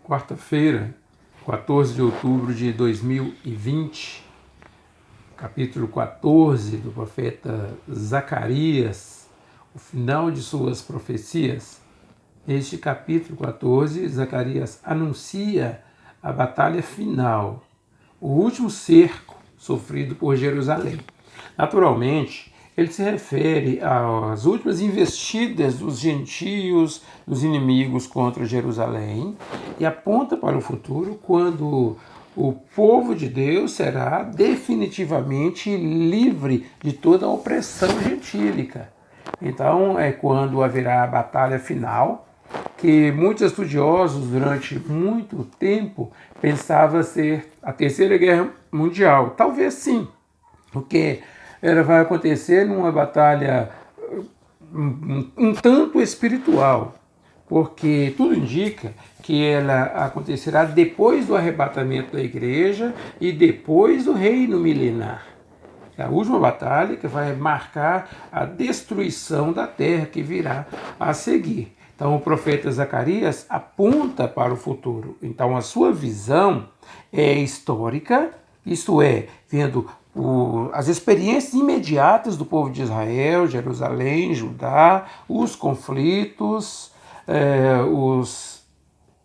Quarta-feira, 14 de outubro de 2020, capítulo 14 do profeta Zacarias, o final de suas profecias. Neste capítulo 14, Zacarias anuncia a batalha final, o último cerco sofrido por Jerusalém. Naturalmente, ele se refere às últimas investidas dos gentios, dos inimigos contra Jerusalém, e aponta para o futuro, quando o povo de Deus será definitivamente livre de toda a opressão gentílica. Então é quando haverá a batalha final, que muitos estudiosos durante muito tempo pensavam ser a Terceira Guerra Mundial. Talvez sim, porque ela vai acontecer numa batalha um tanto espiritual, porque tudo indica que ela acontecerá depois do arrebatamento da igreja e depois do reino milenar. É a última batalha que vai marcar a destruição da terra que virá a seguir. Então o profeta Zacarias aponta para o futuro. Então a sua visão é histórica, isto é, vendo as experiências imediatas do povo de Israel, Jerusalém, Judá, os conflitos,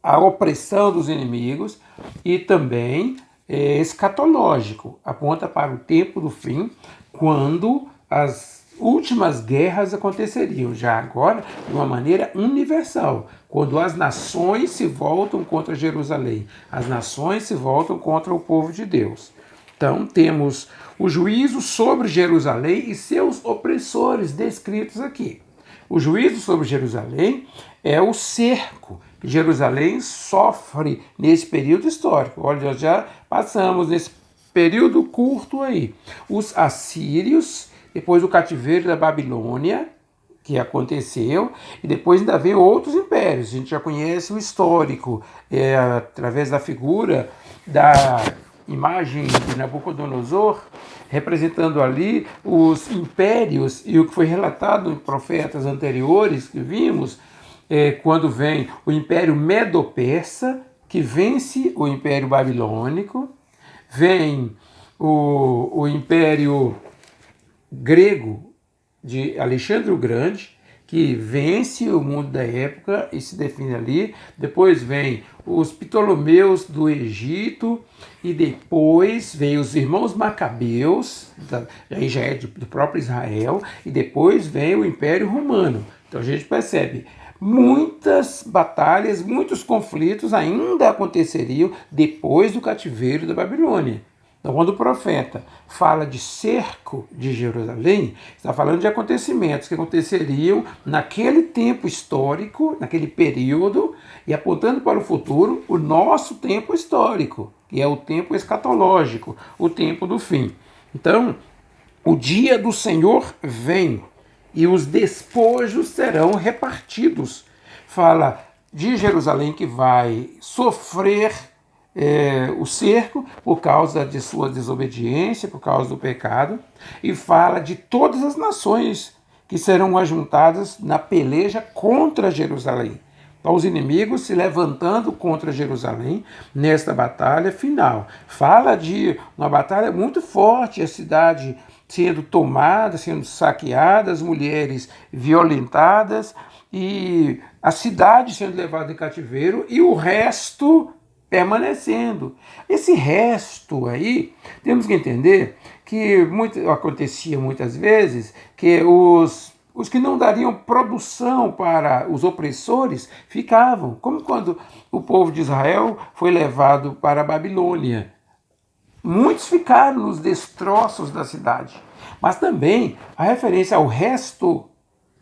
a opressão dos inimigos, e também escatológico, aponta para o tempo do fim, quando as últimas guerras aconteceriam, já agora de uma maneira universal, quando as nações se voltam contra Jerusalém, as nações se voltam contra o povo de Deus. Então temos o juízo sobre Jerusalém e seus opressores descritos aqui. O juízo sobre Jerusalém é o cerco que Jerusalém sofre nesse período histórico. Olha, nós já passamos nesse período curto aí. Os assírios, depois o cativeiro da Babilônia, que aconteceu, e depois ainda vem outros impérios. A gente já conhece o histórico, através da figura da imagem de Nabucodonosor, representando ali os impérios, e o que foi relatado em profetas anteriores que vimos, quando vem o Império Medo-Persa, que vence o Império Babilônico, vem o Império Grego de Alexandre o Grande, que vence o mundo da época e se define ali. Depois vem os Ptolomeus do Egito, e depois vem os irmãos Macabeus, aí já é do próprio Israel, e depois vem o Império Romano. Então a gente percebe, muitas batalhas, muitos conflitos ainda aconteceriam depois do cativeiro da Babilônia. Então, quando o profeta fala de cerco de Jerusalém, está falando de acontecimentos que aconteceriam naquele tempo histórico, naquele período, e apontando para o futuro, o nosso tempo histórico, que é o tempo escatológico, o tempo do fim. Então, o dia do Senhor vem e os despojos serão repartidos. Fala de Jerusalém, que vai sofrer o cerco por causa de sua desobediência, por causa do pecado, e fala de todas as nações que serão ajuntadas na peleja contra Jerusalém. Então, os inimigos se levantando contra Jerusalém nesta batalha final. Fala de uma batalha muito forte, a cidade sendo tomada, sendo saqueada, as mulheres violentadas, e a cidade sendo levada em cativeiro, e o resto permanecendo. Esse resto aí, temos que entender que acontecia muitas vezes que os que não dariam produção para os opressores ficavam, como quando o povo de Israel foi levado para a Babilônia. Muitos ficaram nos destroços da cidade, mas também a referência ao resto,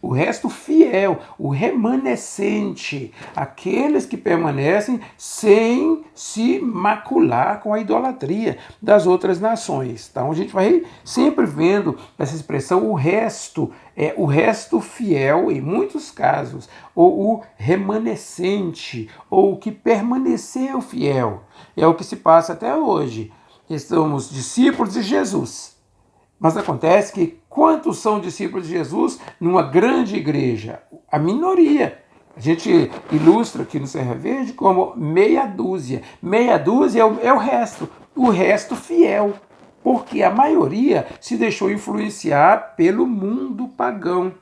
o resto fiel, o remanescente, aqueles que permanecem sem se macular com a idolatria das outras nações. Então a gente vai sempre vendo essa expressão, o resto, o resto fiel em muitos casos, ou o remanescente, ou o que permaneceu fiel. É o que se passa até hoje. Somos discípulos de Jesus. Mas acontece que quantos são discípulos de Jesus numa grande igreja? A minoria. A gente ilustra aqui no Serra Verde como meia dúzia. Meia dúzia é o resto fiel, porque a maioria se deixou influenciar pelo mundo pagão.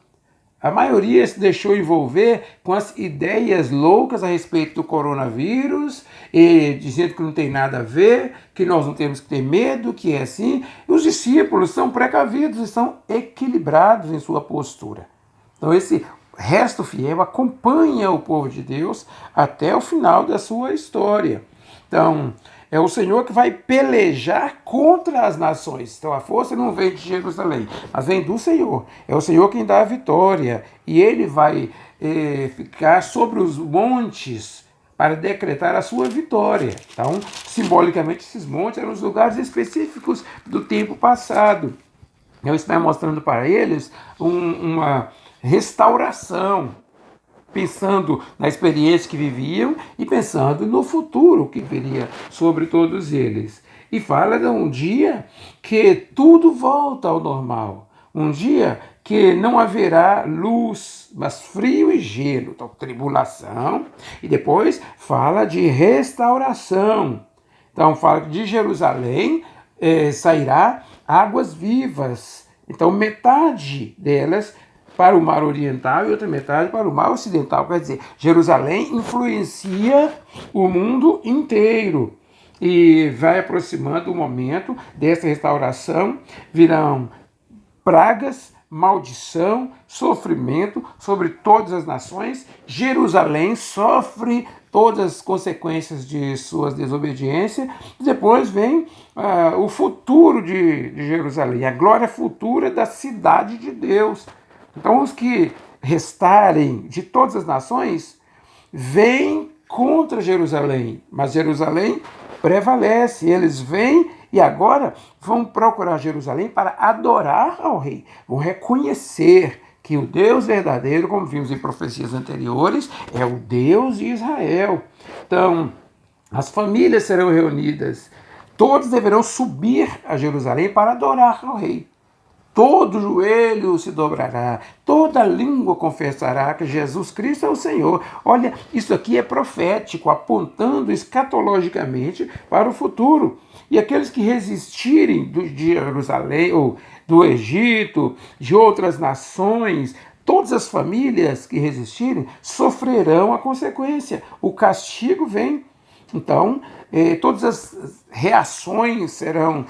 A maioria se deixou envolver com as ideias loucas a respeito do coronavírus, e dizendo que não tem nada a ver, que nós não temos que ter medo, que é assim. E os discípulos são precavidos e são equilibrados em sua postura. Então esse resto fiel acompanha o povo de Deus até o final da sua história. Então, é o Senhor que vai pelejar contra as nações. Então a força não vem de Jerusalém, mas vem do Senhor. É o Senhor quem dá a vitória. E ele vai ficar sobre os montes para decretar a sua vitória. Então, simbolicamente, esses montes eram os lugares específicos do tempo passado. Então, isso vai mostrando para eles uma restauração, pensando na experiência que viviam e pensando no futuro que viria sobre todos eles. E fala de um dia que tudo volta ao normal. Um dia que não haverá luz, mas frio e gelo. Então, tribulação. E depois fala de restauração. Então, fala que de Jerusalém sairá águas vivas. Então, metade delas para o mar oriental e outra metade para o mar ocidental. Quer dizer, Jerusalém influencia o mundo inteiro. E vai aproximando o momento dessa restauração, virão pragas, maldição, sofrimento sobre todas as nações. Jerusalém sofre todas as consequências de suas desobediências. Depois vem o futuro de Jerusalém, a glória futura da cidade de Deus. Então, os que restarem de todas as nações vêm contra Jerusalém, mas Jerusalém prevalece. Eles vêm e agora vão procurar Jerusalém para adorar ao rei, vão reconhecer que o Deus verdadeiro, como vimos em profecias anteriores, é o Deus de Israel. Então, as famílias serão reunidas, todos deverão subir a Jerusalém para adorar ao rei. Todo joelho se dobrará, toda língua confessará que Jesus Cristo é o Senhor. Olha, isso aqui é profético, apontando escatologicamente para o futuro. E aqueles que resistirem de Jerusalém, ou do Egito, de outras nações, todas as famílias que resistirem sofrerão a consequência. O castigo vem. Então, todas as reações serão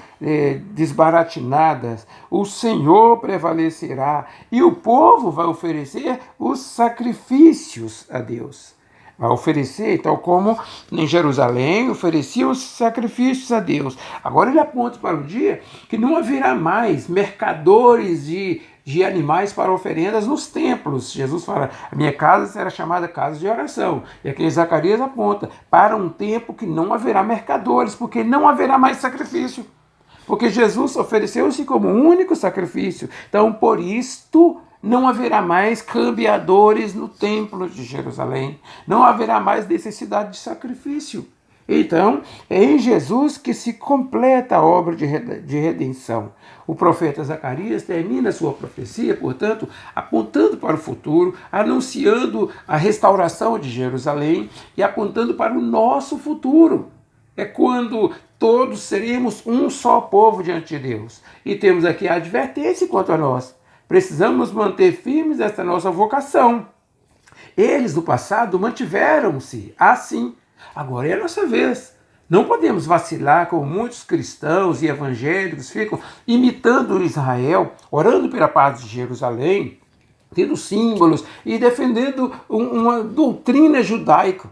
desbaratinadas, o Senhor prevalecerá e o povo vai oferecer os sacrifícios a Deus. Vai oferecer, tal como em Jerusalém ofereciam os sacrifícios a Deus. Agora ele aponta para um dia que não haverá mais mercadores de animais para oferendas nos templos. Jesus fala, a minha casa será chamada casa de oração. E aqui Zacarias aponta para um tempo que não haverá mercadores, porque não haverá mais sacrifício. Porque Jesus ofereceu-se como único sacrifício. Então, por isto, não haverá mais cambiadores no templo de Jerusalém. Não haverá mais necessidade de sacrifício. Então, é em Jesus que se completa a obra de redenção. O profeta Zacarias termina sua profecia, portanto, apontando para o futuro, anunciando a restauração de Jerusalém e apontando para o nosso futuro. É quando todos seremos um só povo diante de Deus. E temos aqui a advertência quanto a nós. Precisamos manter firmes esta nossa vocação. Eles, no passado, mantiveram-se assim. Agora é a nossa vez. Não podemos vacilar como muitos cristãos e evangélicos ficam imitando Israel, orando pela paz de Jerusalém, tendo símbolos e defendendo uma doutrina judaica,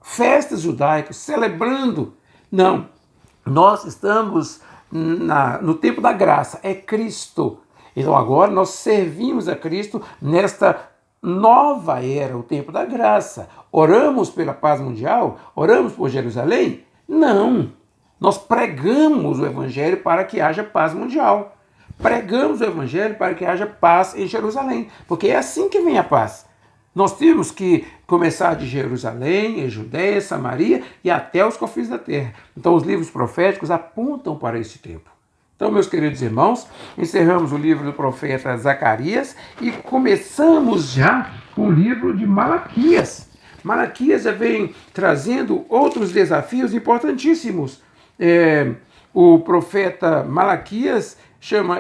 festas judaicas, celebrando. Não, nós estamos no tempo da graça, é Cristo. Então agora nós servimos a Cristo nesta nova era, o tempo da graça. Oramos pela paz mundial? Oramos por Jerusalém? Não. Nós pregamos o Evangelho para que haja paz mundial. Pregamos o Evangelho para que haja paz em Jerusalém, porque é assim que vem a paz. Nós temos que começar de Jerusalém, em Judéia, Samaria e até os confins da terra. Então os livros proféticos apontam para esse tempo. Então, meus queridos irmãos, encerramos o livro do profeta Zacarias e começamos já com o livro de Malaquias. Malaquias já vem trazendo outros desafios importantíssimos. O profeta Malaquias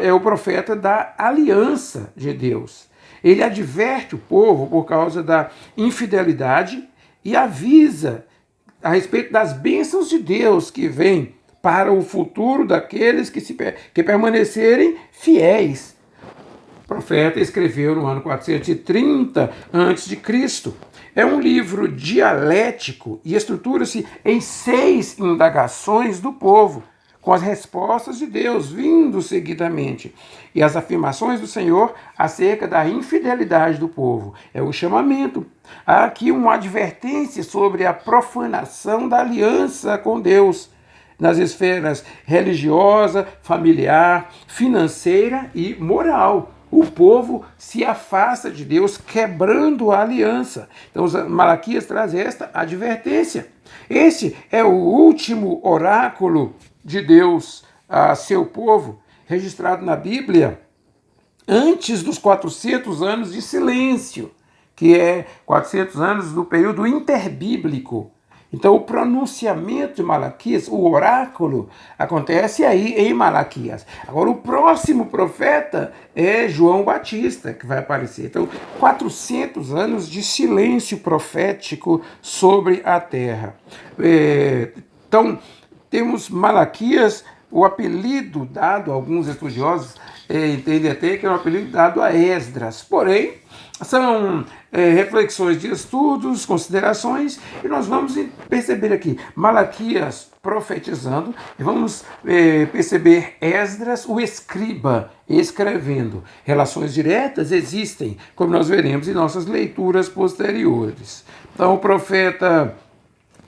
é o profeta da aliança de Deus. Ele adverte o povo por causa da infidelidade e avisa a respeito das bênçãos de Deus que vêm para o futuro daqueles que permanecerem fiéis. O profeta escreveu no ano 430 a.C. É um livro dialético e estrutura-se em 6 indagações do povo, com as respostas de Deus vindo seguidamente e as afirmações do Senhor acerca da infidelidade do povo. É o chamamento. Há aqui uma advertência sobre a profanação da aliança com Deus, nas esferas religiosa, familiar, financeira e moral. O povo se afasta de Deus, quebrando a aliança. Então, Malaquias traz esta advertência. Este é o último oráculo de Deus a seu povo, registrado na Bíblia, antes dos 400 anos de silêncio, que é 400 anos do período interbíblico. Então, o pronunciamento de Malaquias, o oráculo, acontece aí em Malaquias. Agora, o próximo profeta é João Batista, que vai aparecer. Então, 400 anos de silêncio profético sobre a terra. Então, temos Malaquias, o apelido dado, alguns estudiosos entendem até que é um apelido dado a Esdras. Porém, são reflexões de estudos, considerações, e nós vamos perceber aqui Malaquias profetizando, e vamos perceber Esdras, o escriba, escrevendo. Relações diretas existem, como nós veremos em nossas leituras posteriores. Então, o profeta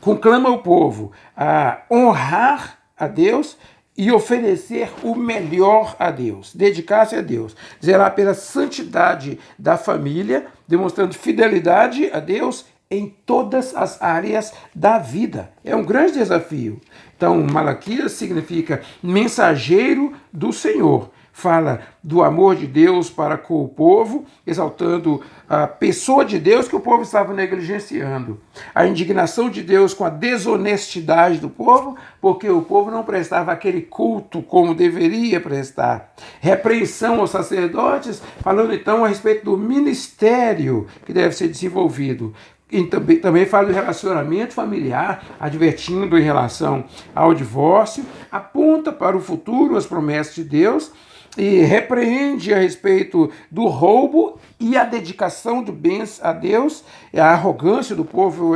conclama o povo a honrar a Deus e oferecer o melhor a Deus, dedicar-se a Deus, zelar pela santidade da família, demonstrando fidelidade a Deus em todas as áreas da vida. É um grande desafio. Então, Malaquias significa mensageiro do Senhor. Fala do amor de Deus para com o povo, exaltando a pessoa de Deus que o povo estava negligenciando. A indignação de Deus com a desonestidade do povo, porque o povo não prestava aquele culto como deveria prestar. Repreensão aos sacerdotes, falando então a respeito do ministério que deve ser desenvolvido. E também fala do relacionamento familiar, advertindo em relação ao divórcio, aponta para o futuro as promessas de Deus e repreende a respeito do roubo e a dedicação de bens a Deus. A arrogância do povo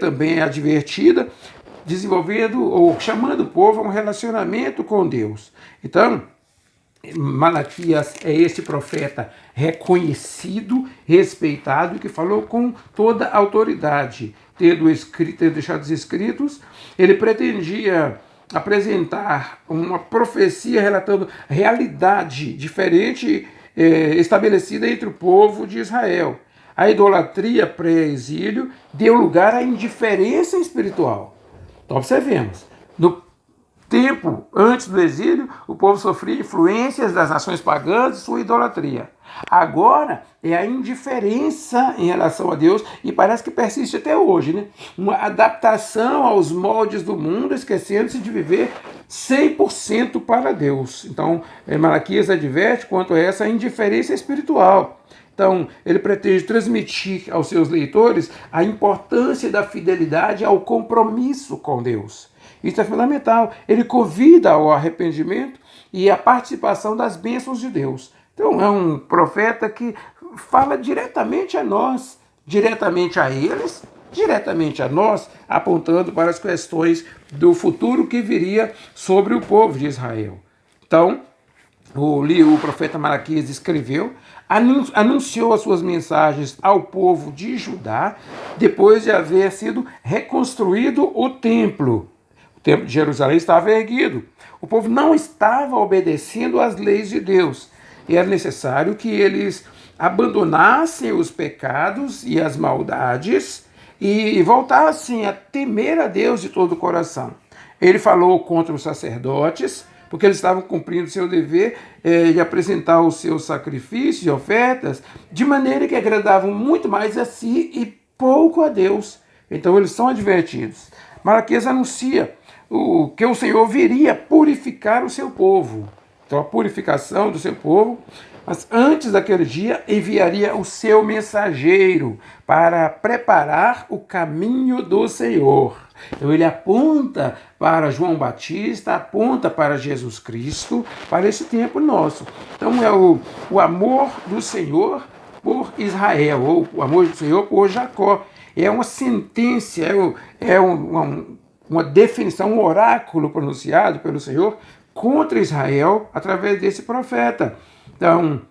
também advertida, desenvolvendo ou chamando o povo a um relacionamento com Deus. Então, Malaquias é esse profeta reconhecido, respeitado, que falou com toda a autoridade. Tendo deixado os escritos, ele pretendia apresentar uma profecia relatando realidade diferente estabelecida entre o povo de Israel. A idolatria pré-exílio deu lugar à indiferença espiritual. Então, observemos, no tempo antes do exílio, o povo sofria influências das nações pagãs e sua idolatria. Agora é a indiferença em relação a Deus, e parece que persiste até hoje, né? Uma adaptação aos moldes do mundo, esquecendo-se de viver 100% para Deus. Então, Malaquias adverte quanto a essa indiferença espiritual. Então, ele pretende transmitir aos seus leitores a importância da fidelidade ao compromisso com Deus. Isso é fundamental. Ele convida ao arrependimento e à participação das bênçãos de Deus. Então, é um profeta que fala diretamente a nós, diretamente a eles, diretamente a nós, apontando para as questões do futuro que viria sobre o povo de Israel. Então, o profeta Malaquias escreveu, anunciou as suas mensagens ao povo de Judá, depois de haver sido reconstruído o templo. O templo de Jerusalém estava erguido. O povo não estava obedecendo às leis de Deus. E era necessário que eles abandonassem os pecados e as maldades e voltassem a temer a Deus de todo o coração. Ele falou contra os sacerdotes, porque eles estavam cumprindo o seu dever de apresentar os seus sacrifícios e ofertas de maneira que agradavam muito mais a si e pouco a Deus. Então eles são advertidos. Malaquias anuncia que o Senhor viria purificar o seu povo. Então a purificação do seu povo, mas antes daquele dia enviaria o seu mensageiro para preparar o caminho do Senhor. Então ele aponta para João Batista, aponta para Jesus Cristo, para esse tempo nosso. Então é o amor do Senhor por Israel, ou o amor do Senhor por Jacó. É uma sentença, uma definição, um oráculo pronunciado pelo Senhor contra Israel através desse profeta. Então,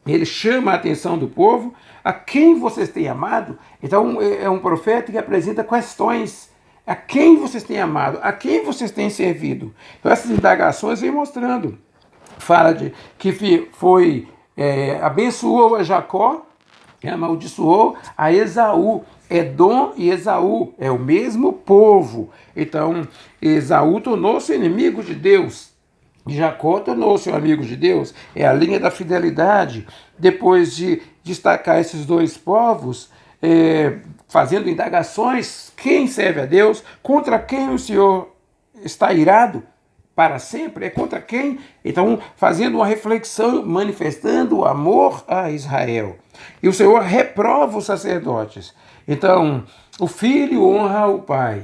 ele chama a atenção do povo, a quem vocês têm amado. Então, é um profeta que apresenta questões. A quem vocês têm amado? A quem vocês têm servido? Então, essas indagações vêm mostrando. Fala de que abençoou a Jacó, amaldiçoou a Esaú. Edom e Esaú é o mesmo povo. Então, Esaú tornou-se inimigo de Deus. Jacó tornou-se um amigo de Deus. É a linha da fidelidade. Depois de destacar esses dois povos, fazendo indagações, quem serve a Deus, contra quem o Senhor está irado para sempre, é contra quem? Então, fazendo uma reflexão, manifestando o amor a Israel. E o Senhor reprova os sacerdotes. Então, o filho honra o pai.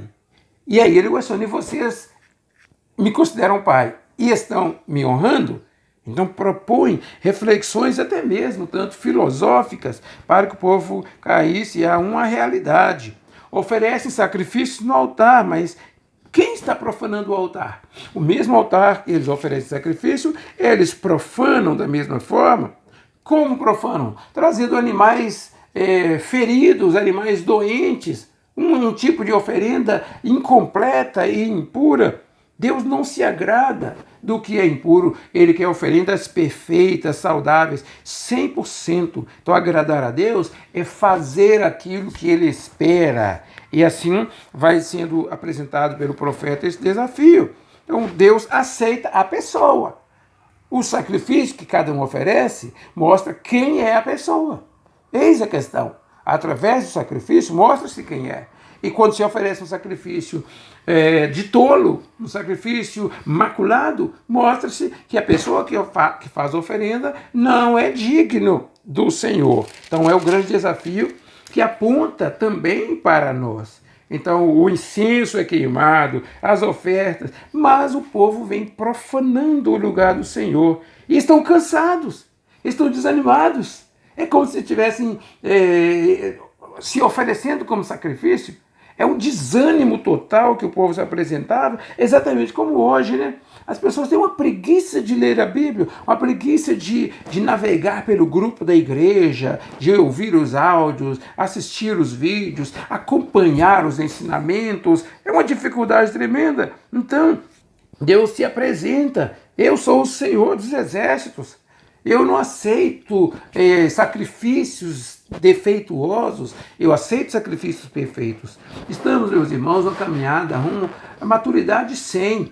E aí ele questiona: e vocês me consideram pai e estão me honrando? Então propõe reflexões até mesmo, tanto filosóficas, para que o povo caísse a uma realidade. Oferecem sacrifícios no altar, mas quem está profanando o altar? O mesmo altar que eles oferecem sacrifício, eles profanam da mesma forma. Como profanam? Trazendo animais feridos, animais doentes, um tipo de oferenda incompleta e impura. Deus não se agrada do que é impuro, ele quer oferendas perfeitas, saudáveis, 100%. Então agradar a Deus é fazer aquilo que ele espera. E assim vai sendo apresentado pelo profeta esse desafio. Então Deus aceita a pessoa. O sacrifício que cada um oferece mostra quem é a pessoa. Eis a questão. Através do sacrifício mostra-se quem é. E quando se oferece um sacrifício de tolo, um sacrifício maculado, mostra-se que a pessoa que faz a oferenda não é digno do Senhor. Então é o grande desafio que aponta também para nós. Então o incenso é queimado, as ofertas, mas o povo vem profanando o lugar do Senhor. E estão cansados, estão desanimados. É como se estivessem se oferecendo como sacrifício. É um desânimo total que o povo se apresentava, exatamente como hoje, né? As pessoas têm uma preguiça de ler a Bíblia, uma preguiça de navegar pelo grupo da igreja, de ouvir os áudios, assistir os vídeos, acompanhar os ensinamentos. É uma dificuldade tremenda. Então, Deus se apresenta: eu sou o Senhor dos exércitos. Eu não aceito sacrifícios defeituosos, eu aceito sacrifícios perfeitos. Estamos, meus irmãos, na caminhada rumo à maturidade 100.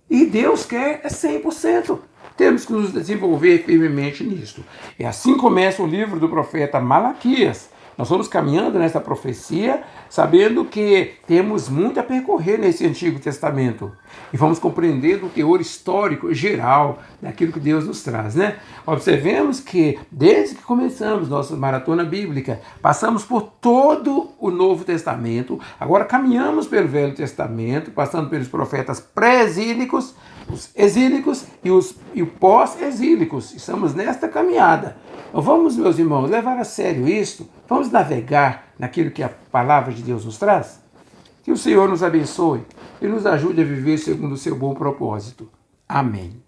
E Deus quer 100%. Temos que nos desenvolver firmemente nisso. E assim começa o livro do profeta Malaquias. Nós vamos caminhando nessa profecia, sabendo que temos muito a percorrer nesse Antigo Testamento. E vamos compreendendo o teor histórico geral daquilo que Deus nos traz, né? Observemos que, desde que começamos nossa maratona bíblica, passamos por todo o Novo Testamento, agora caminhamos pelo Velho Testamento, passando pelos profetas pré-exílicos, os exílicos e os pós-exílicos. Estamos nesta caminhada. Então vamos, meus irmãos, levar a sério isso. Vamos navegar naquilo que a palavra de Deus nos traz. Que o Senhor nos abençoe e nos ajude a viver segundo o seu bom propósito. Amém.